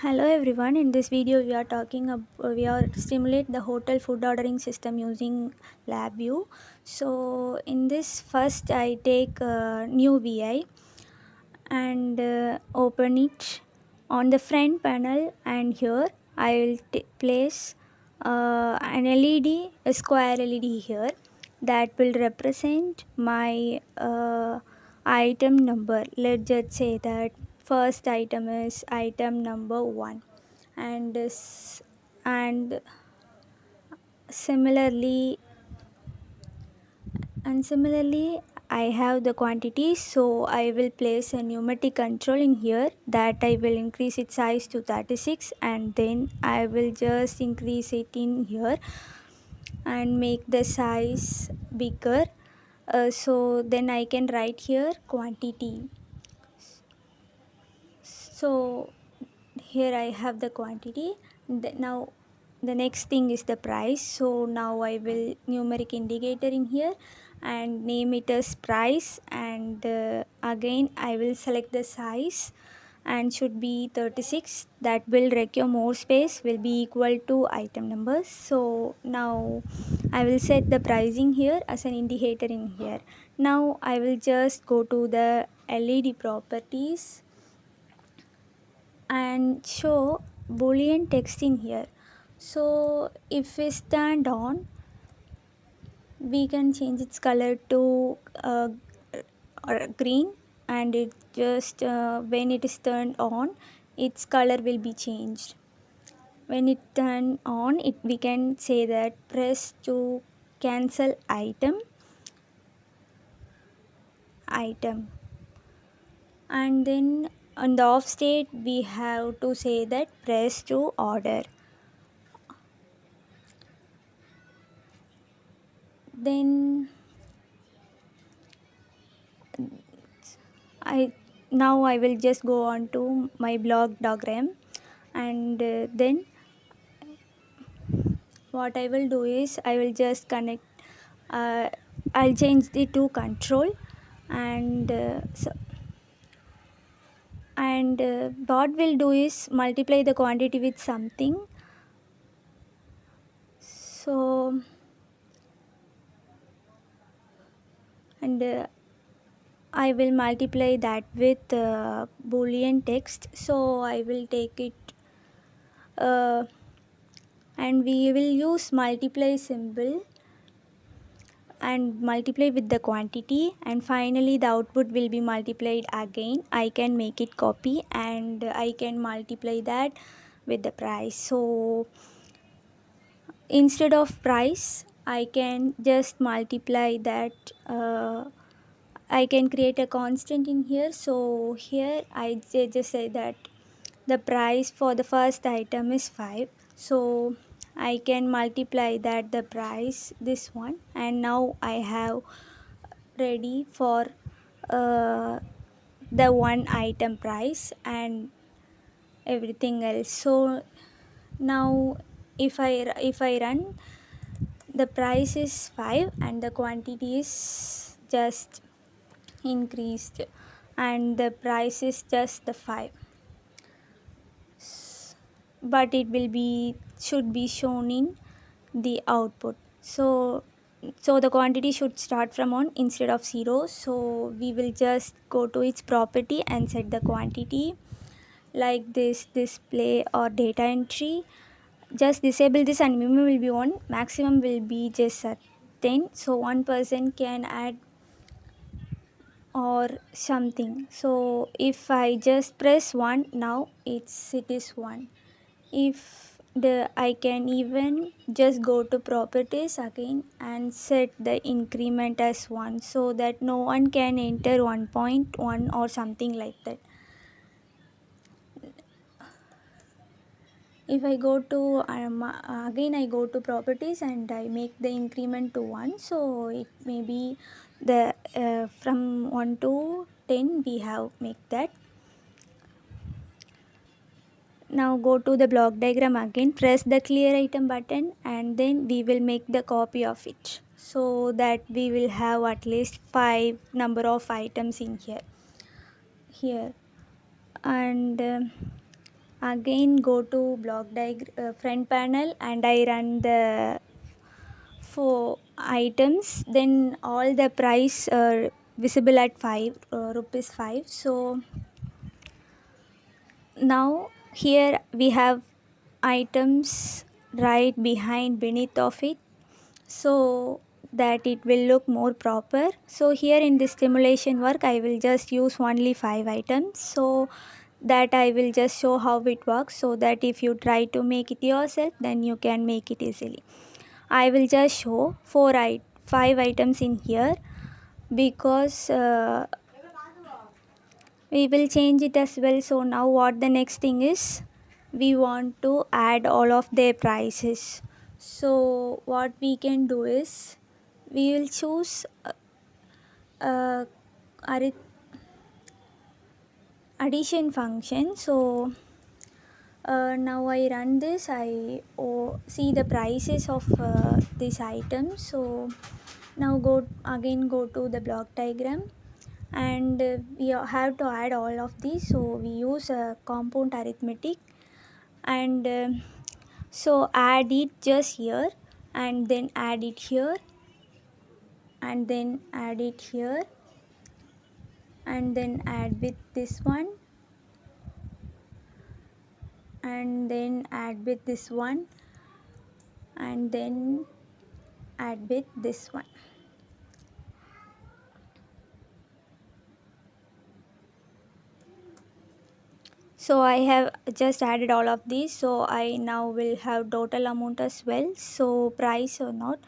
Hello everyone. In this video, we are stimulate the hotel food ordering system using LabVIEW. So in this, first I take new VI and open it on the front panel, and here I will place an LED, a square LED here that will represent my item number. Let's just say that first item is item number 1, and and similarly similarly I have the quantity, so I will place a pneumatic control in here that I will increase its size to 36, and then I will just increase it in here and make the size bigger. So then I can write here quantity. So here I have the quantity. Now the next thing is the price. So now I will numeric indicator in here and name it as price, and again I will select the size and should be 36. That will require more space, will be equal to item numbers. So now I will set the pricing here as an indicator in here. Now I will just go to the LED properties and show boolean text in here. So if we stand on, we can change its color to green, and it just when it is turned on, its color will be changed. When it turn on, it we can say that press to cancel item, and then on the off state we have to say that press to order. Then I now I will just go on to my block diagram, and then what I will do is I will just connect uh, I'll change the to control, and what we'll do is multiply the quantity with something. So and I will multiply that with boolean text. So I will take it uh, and we will use multiply symbol and multiply with the quantity, and finally the output will be multiplied again. I can make it copy and I can multiply that with the price. So instead of price, I can just multiply that. I can create a constant in here. So here I just say that the price for the first item is 5. So I can multiply that the price this one, and now I have ready for uh, the one item price and everything else. So now if I run, the price is 5 and the quantity is just increased, and the price is just the 5, but it will be should be shown in the output. So the quantity should start from 1 instead of 0. So we will just go to its property and set the quantity like this display or data entry. Just disable this, and minimum will be 1, maximum will be just at 10. So one person can add or something. So if I just press 1, now it is 1. If I can even just go to properties again and set the increment as 1, so that no one can enter 1.1 or something like that. If I go to again I go to properties and I make the increment to 1, so it may be the from 1 to 10 we have make that. Now go to the block diagram again, press the clear item button, and then we will make the copy of it, so that we will have at least 5 number of items in here. And again go to front panel, and I run the 4 items. Then all the price are visible at 5 rupees 5. So now here we have items right beneath of it, so that it will look more proper. So here in this simulation work I will just use only 5 items, so that I will just show how it works, so that if you try to make it yourself, then you can make it easily. I will just show 5 items in here, because we will change it as well. So now what the next thing is, we want to add all of their prices. So what we can do is, we will choose uh, arith- addition function. So now I run this, I see the prices of this item. So now go to the block diagram, and we have to add all of these. So we use a compound arithmetic, and so add it just here, and then add it here, and then add it here, and then add with this one, and then add with this one, and then add with this one. So I have just added all of these, so I now will have total amount as well, so price or not.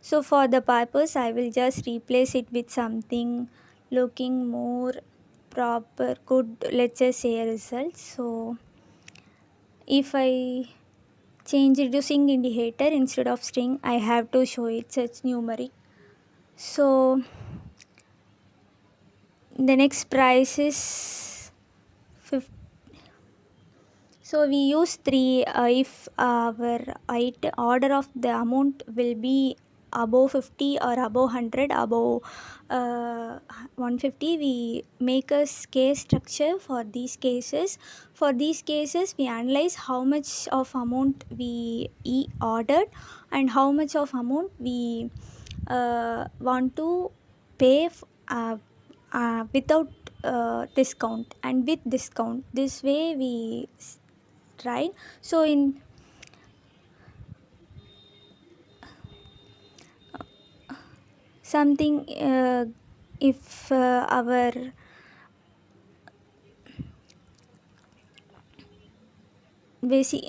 So for the purpose, I will just replace it with something looking more proper, good, let's just say a result. So if I change it to string indicator instead of string, I have to show it such numeric. So the next price is 50. So we use 3 if our order of the amount will be above 50 or above 100, above 150, we make a case structure for these cases. For these cases, we analyze how much of amount we ordered, and how much of amount we want to pay without discount and with discount. This way we tried. So in something, if our basic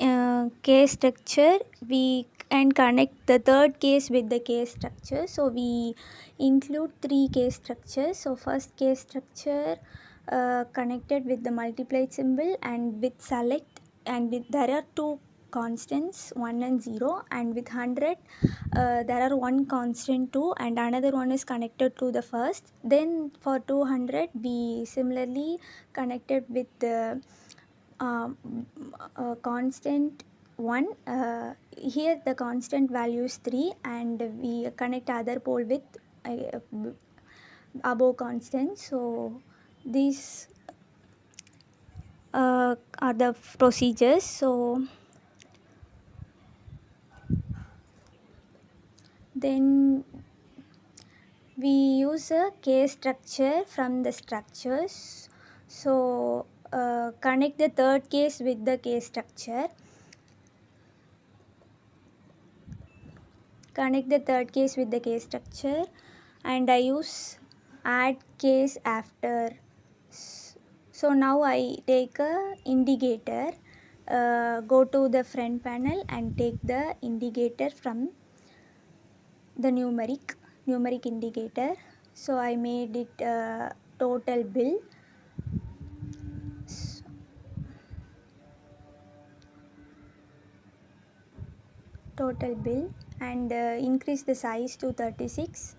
case structure, we can connect the third case with the case structure. So we include 3 case structures. So first case structure connected with the multiply symbol and with select, and there are 2 constants, 1 and 0, and with 100 there are 1 constant 2, and another one is connected to the first. Then for 200 we similarly connected with the constant 1. Here the constant value is 3, and we connect other pole with above constant. So these are the procedures. So then we use a case structure from the structures. So connect the third case with the case structure. Connect the third case with the case structure, and I use add case after. So now I take a indicator, go to the front panel and take the indicator from the numeric indicator. So I made it total bill. Total bill, and increase the size to 36,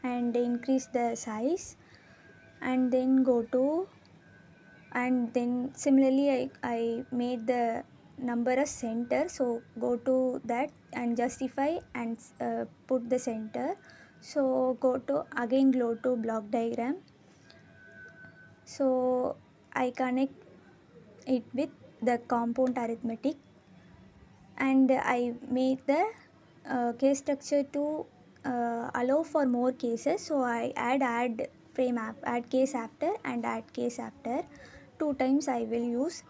and increase the size, and then go to, and then similarly I made the number as center. So go to that and justify and put the center. So go to, again go to block diagram, So I connect it with the compound arithmetic, and I make the case structure to allow for more cases. So I add case after and add case after, two times I will use.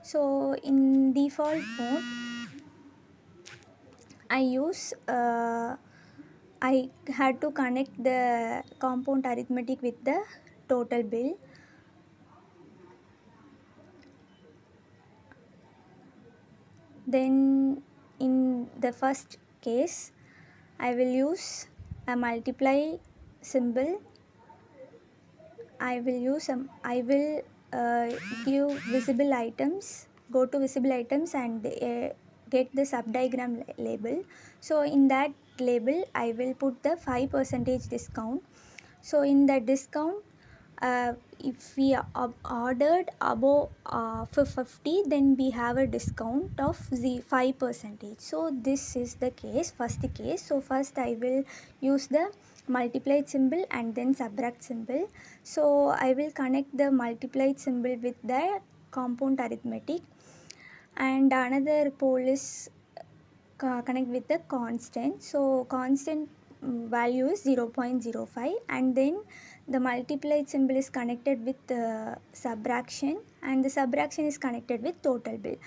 So in default mode I use I had to connect the compound arithmetic with the total bill. Then in the first case I will use a multiply symbol. I will give visible items, go to visible items and get the subdiagram label. So in that label I will put the 5% discount. So in the discount, if we ordered above 50, then we have a discount of the 5%. So this is the case, first case. So first I will use the multiplied symbol and then subtract symbol. So I will connect the multiplied symbol with the compound arithmetic, and another pole is connect with the constant. So constant value is 0.05, and then the multiplied symbol is connected with subtraction, and the subtraction is connected with total bill.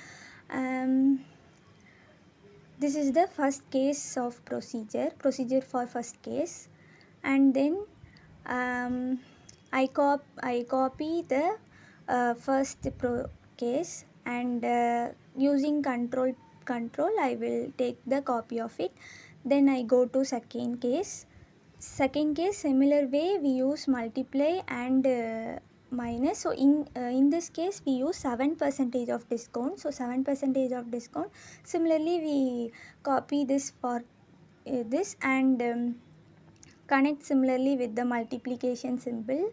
This is the first case of procedure for first case. And then I copy the first case, and using control I will take the copy of it. Then I go to second case. Similar way we use multiply and minus. So in this case we use 7% of discount. So 7% of discount. Similarly we copy this for this, and connect similarly with the multiplication symbol,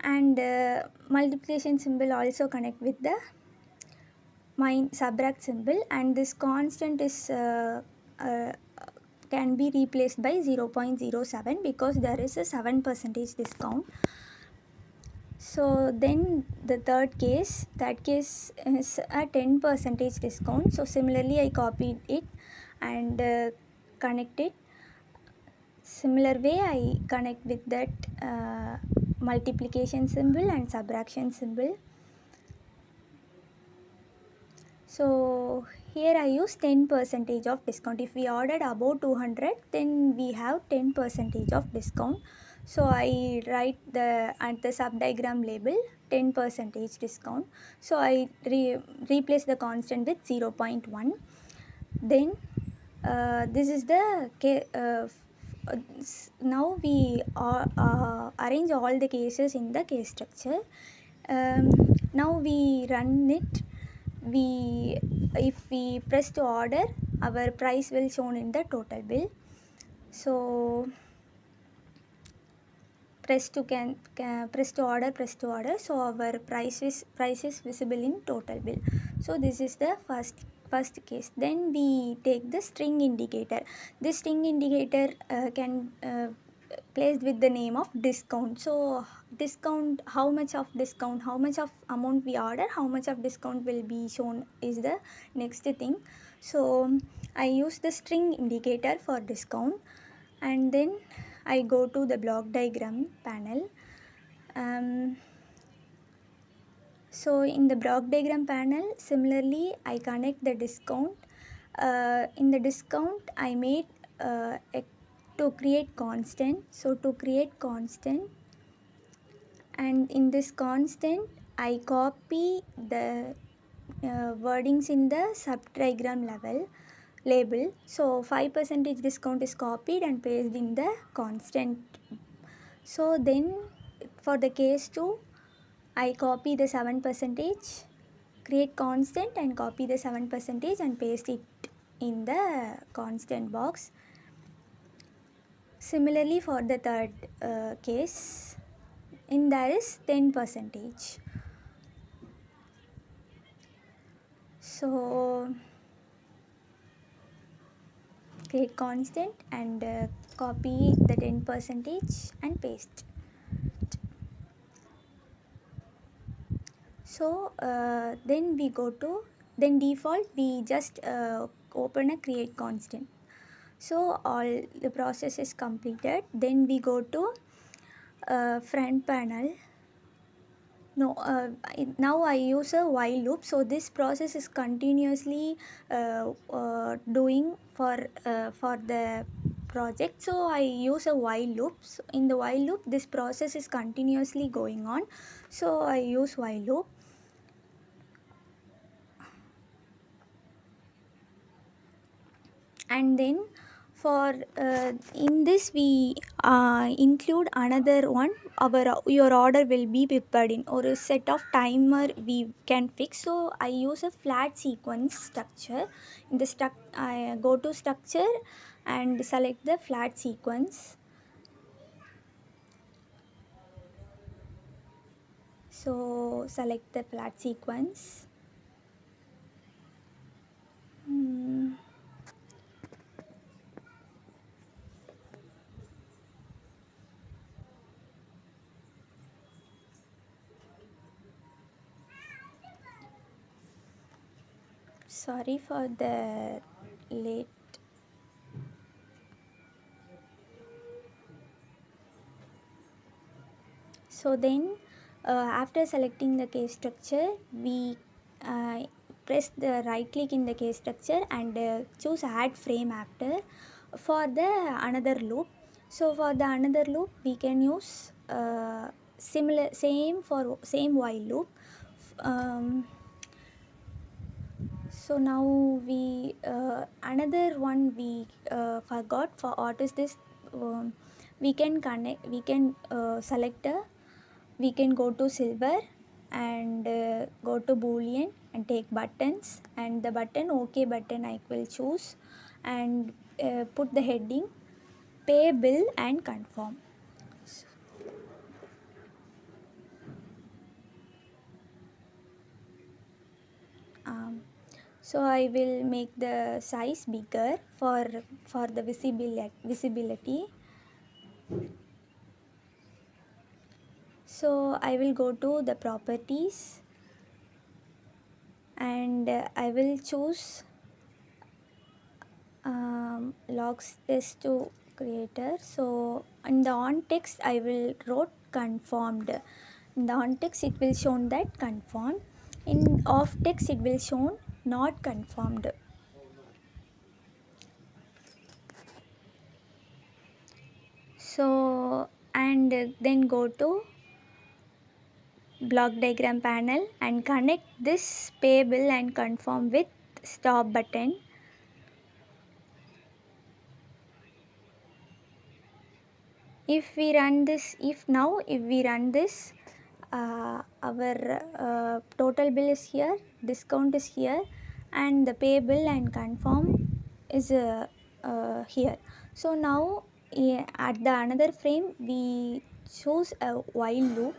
and multiplication symbol also connect with the subtract symbol, and this constant is uh, can be replaced by 0.07 because there is a 7% discount. So then the third case, that case is a 10% discount. So similarly I copied it and connect it. Similar way I connect with that multiplication symbol and subtraction symbol. So here I use 10% of discount. If we ordered above 200, then we have 10% of discount. So I write at the subdiagram label 10% discount. So I replace the constant with 0.1. Then this is the now we arrange all the cases in the case structure. Now we run it. If we press to order, our price will shown in the total bill. So press to order, so our price is visible in total bill. So this is the first case. Then we take the string indicator. This string indicator can placed with the name of discount. So discount, how much of amount we order, how much of discount will be shown is the next thing. So I use the string indicator for discount, and then I go to the block diagram panel. So in the block diagram panel, similarly I connect the discount. In the discount I made to create constant. So to create constant, and in this constant I copy the wordings in the subdiagram label. So 5% discount is copied and pasted in the constant. So then for the case 2, I copy the 7%, create constant and copy the 7% and paste it in the constant box. Similarly for the third case, in there is 10%. So create constant and copy the 10% and paste. So then we go to, then default we just open a create constant. So all the process is completed. Then we go to front panel. No, now I use a while loop. So this process is continuously doing for the project. So I use a while loop. So in the while loop, this process is continuously going on. So I use while loop. And then for in this we include another one. Your order will be prepared in, or a set of timer we can fix. So I use a flat sequence structure. In the I go to structure and select the flat sequence. So select the flat sequence. Hmm. Sorry for the late. So then after selecting the case structure, we press the right click in the case structure and choose add frame after for the another loop. So for the another loop we can use similar same for same while loop. um, so now we another one we forgot for what is this. We can connect, we can select a, we can go to silver and go to boolean and take buttons, and the button OK button I will choose, and put the heading pay bill and confirm. um, so I will make the size bigger for the visibility. So I will go to the properties and I will choose logs test to creator. So in the on text I will wrote confirmed. In the on text it will shown that confirmed. In off text it will shown not confirmed. So and then go to block diagram panel and connect this pay bill and confirm with stop button. If we run this, if we run this, our total bill is here, discount is here, and the pay bill and confirm is here. So now at the another frame we choose a while loop.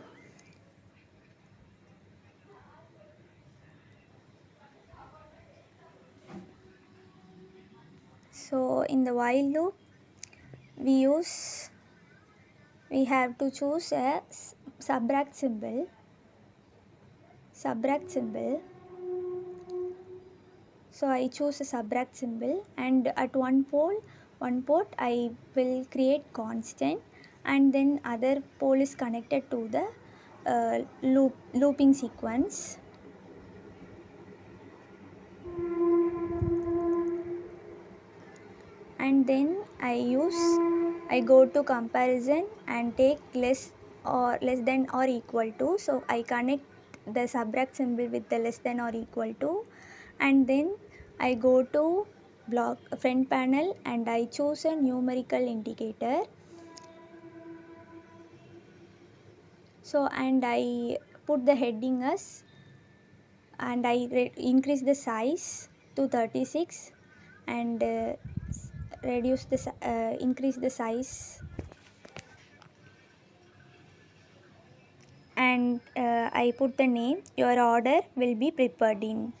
So in the while loop we have to choose a subtract symbol. So I choose a subtract symbol, and at one port I will create constant, and then other pole is connected to the looping sequence. And then I go to comparison and take less than or equal to. So I connect the subtract symbol with the less than or equal to, and then I go to block front panel and I choose a numerical indicator. So and I put the heading as, and I increase the size to 36 and reduce the increase the size, and I put the name your order will be prepared in.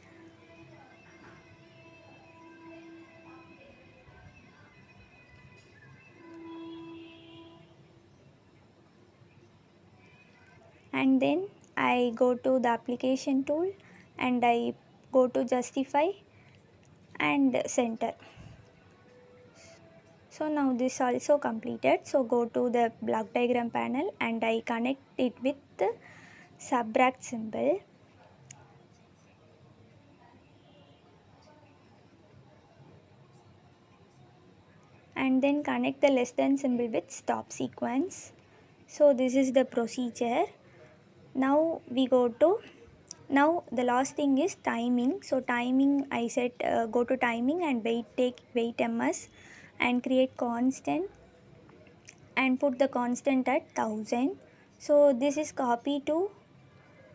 And then I go to the application tool and I go to justify and center. So now this also completed. So go to the block diagram panel and I connect it with the subtract symbol, and then connect the less than symbol with stop sequence. So this is the procedure. Now we go to, now the last thing is timing. So timing, I said go to timing and take wait ms and create constant and put the constant at 1000. So this is copy to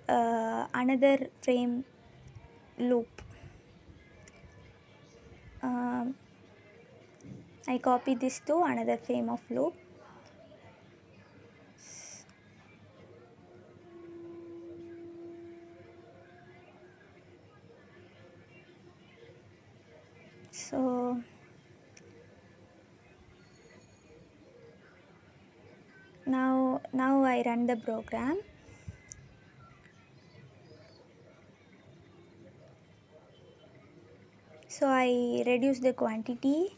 another frame loop. um, I copy this to another frame of loop. So now I run the program. So I reduce the quantity.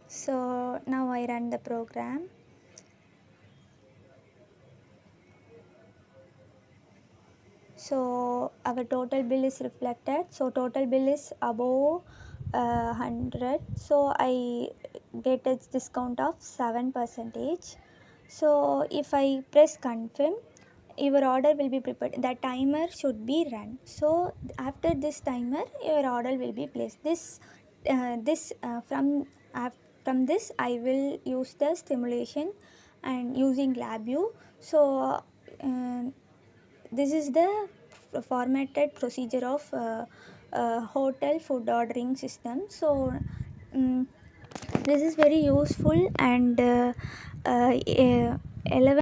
So now I run the program. So our total bill is reflected. So total bill is above 100. So I get a discount of 7%. So if I press confirm, your order will be prepared. The timer should be run. So after this timer, your order will be placed. From this I will use the simulation and using LabVIEW. So this is the formatted procedure of hotel food ordering system. So this is very useful, and 11